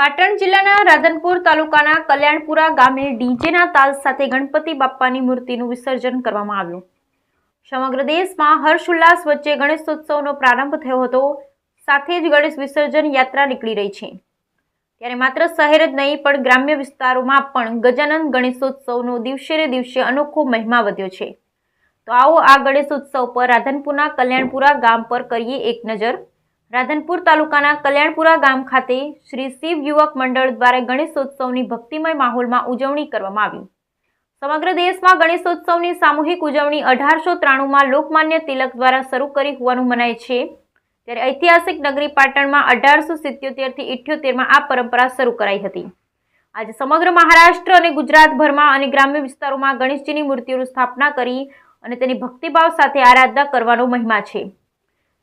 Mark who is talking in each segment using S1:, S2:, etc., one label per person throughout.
S1: પાટણ જિલ્લાના રાધનપુર તાલુકાના કલ્યાણપુરા ગામે ડીજેના તાલ સાથે ગણપતિ બાપ્પાની મૂર્તિનું વિસર્જન કરવામાં આવ્યું। સમગ્ર દેશમાં હર્ષોલ્લાસ વચ્ચે ગણેશોત્સવનો પ્રારંભ થયો હતો। સાથે જ ગણેશ વિસર્જન યાત્રા નીકળી રહી છે। ત્યારે માત્ર શહેર જ નહીં પણ ગ્રામ્ય વિસ્તારોમાં પણ ગજાનન ગણેશોત્સવનો દિવસે ને દિવસે અનોખો મહિમા વધ્યો છે। તો આવો આ ગણેશોત્સવ પર રાધનપુરના કલ્યાણપુરા ગામ પર કરીએ એક નજર। રાધનપુર તાલુકાના કલ્યાણપુરા ગામ ખાતે શ્રી શિવ યુવક મંડળ દ્વારા ગણેશોત્સવની ભક્તિમય માહોલમાં ઉજવણી કરવામાં આવી। સમગ્ર દેશમાં ગણેશોત્સવની સામૂહિક ઉજવણી 1893માં લોકમાન્ય તિલક દ્વારા શરૂ કરી હોવાનું મનાય છે। ત્યારે ઐતિહાસિક નગરી પાટણમાં 1877 થી 78માં આ પરંપરા શરૂ કરાઈ હતી। આજે સમગ્ર મહારાષ્ટ્ર અને ગુજરાતભરમાં અને ગ્રામ્ય વિસ્તારોમાં ગણેશજીની મૂર્તિઓની સ્થાપના કરી અને તેની ભક્તિભાવ સાથે આરાધના કરવાનો મહિમા છે।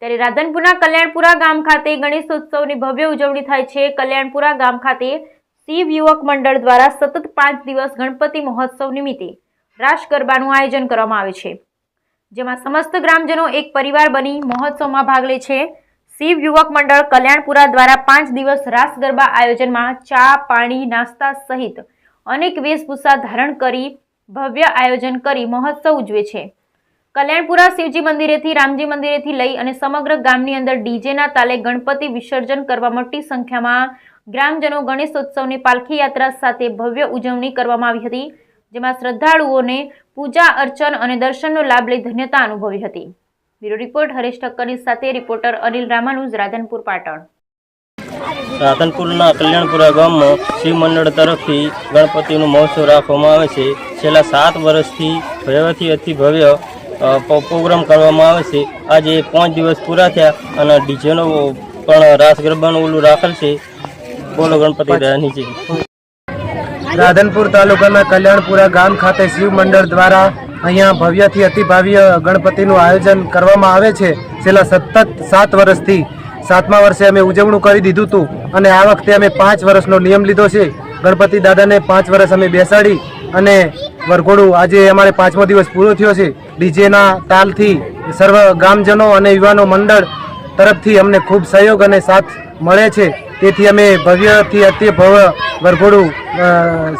S1: ત્યારે રાધનપુરના કલ્યાણપુરા ગામ ખાતે ગણેશોત્સવની ભવ્ય ઉજવણી થાય છે। કલ્યાણપુરા ગામ ખાતે શિવ યુવક મંડળ દ્વારા સતત 5 દિવસ ગણપતિ મહોત્સવ નિમિત્તે રાસ ગરબાનું આયોજન કરવામાં આવે છે, જેમાં સમસ્ત ગ્રામજનો એક પરિવાર બની મહોત્સવમાં ભાગ લે છે। શિવ યુવક મંડળ કલ્યાણપુરા દ્વારા 5 દિવસ રાસ ગરબા આયોજનમાં ચા, પાણી, નાસ્તા સહિત અનેક વેશભૂષા ધારણ કરી ભવ્ય આયોજન કરી મહોત્સવ ઉજવે છે। કલ્યાણપુરા શિવજી મંદિરેથી રામજી મંદિરેથી લઈ અને સમગ્ર ગામની અંદર ડીજેના તાલે ગણપતિ વિસર્જન કરવા મોટી સંખ્યામાં ગ્રામજનો ગણેશોત્સવની પાલખી યાત્રા સાથે ભવ્ય ઉજવણી કરવામાં આવી હતી, જેમાં શ્રદ્ધાળુઓને પૂજા અર્ચન અને દર્શનનો લાભ લઈ ધન્યતા અનુભવી હતી। બ્યુરો રિપોર્ટ હરેશ ઠક્કરની સાથે રિપોર્ટર અનિલ રામાનુજ, રાધનપુર, પાટણ।
S2: રાધનપુરના કલ્યાણપુરા ગામમાં શિવ મંડળ તરફથી ગણપતિનું મહોત્સવ રાખવામાં આવે છે। છેલ્લા 7 વર્ષથી ભવ્યથી અતિ ભવ્ય પ્રોગ્રામ કરવામાં આવે છે। આજે 5 દિવસ પૂરા થયા અને ડીજેનો પણ રાસ ગરબાનું ઓલું રાખેલ છે। બોલો ગણપતિ દાદાની જય।
S3: રાધનપુર તાલુકાના કલ્યાણપુરા ગામ ખાતે શિવ મંડળ દ્વારા અહીંયા ભવ્યથી અતિ ભવ્ય ગણપતિનું આયોજન કરવામાં આવે છે। છેલ્લા સતત 7 વર્ષથી 7મા વર્ષે અમે ઉજવણું કરી દીધું હતું અને આ વખતે અમે 5 વર્ષનો નિયમ લીધો છે। ગણપતિ દાદાને 5 વર્ષ અમે બેસાડી અને વરઘોડું આજે અમારે 5મો દિવસ પૂરો થયો છે। ડીજેના તાલથી સર્વ ગામજનો અને યુવાનો મંડળ તરફથી અમને ખૂબ સહયોગ અને સાથ મળે છે। તેથી અમે ભવ્યથી અતિ ભવ્ય વરઘોડું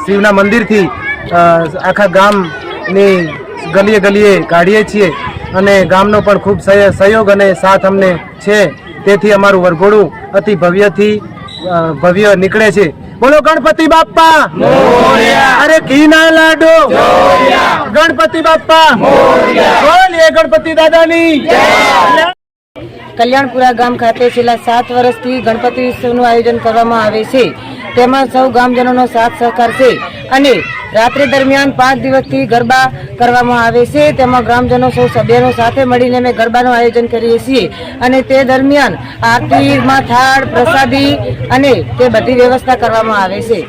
S3: શિવના મંદિરથી આખા ગામની ગલીએ ગલીએ કાઢીએ છીએ અને ગામનો પણ ખૂબ સહયોગ અને સાથ અમને છે। તેથી અમારું વરઘોડું અતિ ભવ્યથી ભવ્ય નીકળે છે। બોલો ગણપતિ બાપ્પા મોરયા, અરે ઘીના લાડુ મોરયા, ગણપતિ બાપ્પા મોરયા, બોલીએ ગણપતિ દાદાની જય।
S4: કલ્યાણપુરા ગામ ખાતે છેલ્લા 7 વર્ષથી ગણપતિ ઉત્સવનું આયોજન કરવામાં આવે છે। તેમાં સૌ ગામજનોનો સાથ સહકાર છે અને રાત્રિ દરમિયાન 5 દિવસથી ગરબા કરવામાં આવે છે। તેમાં ગ્રામજનો સૌ સભ્યો સાથે મળીને અમે ગરબાનું આયોજન કરીએ છીએ અને તે દરમિયાન આરતીમાં થાળ, પ્રસાદી અને તે બધી વ્યવસ્થા કરવામાં આવે છે।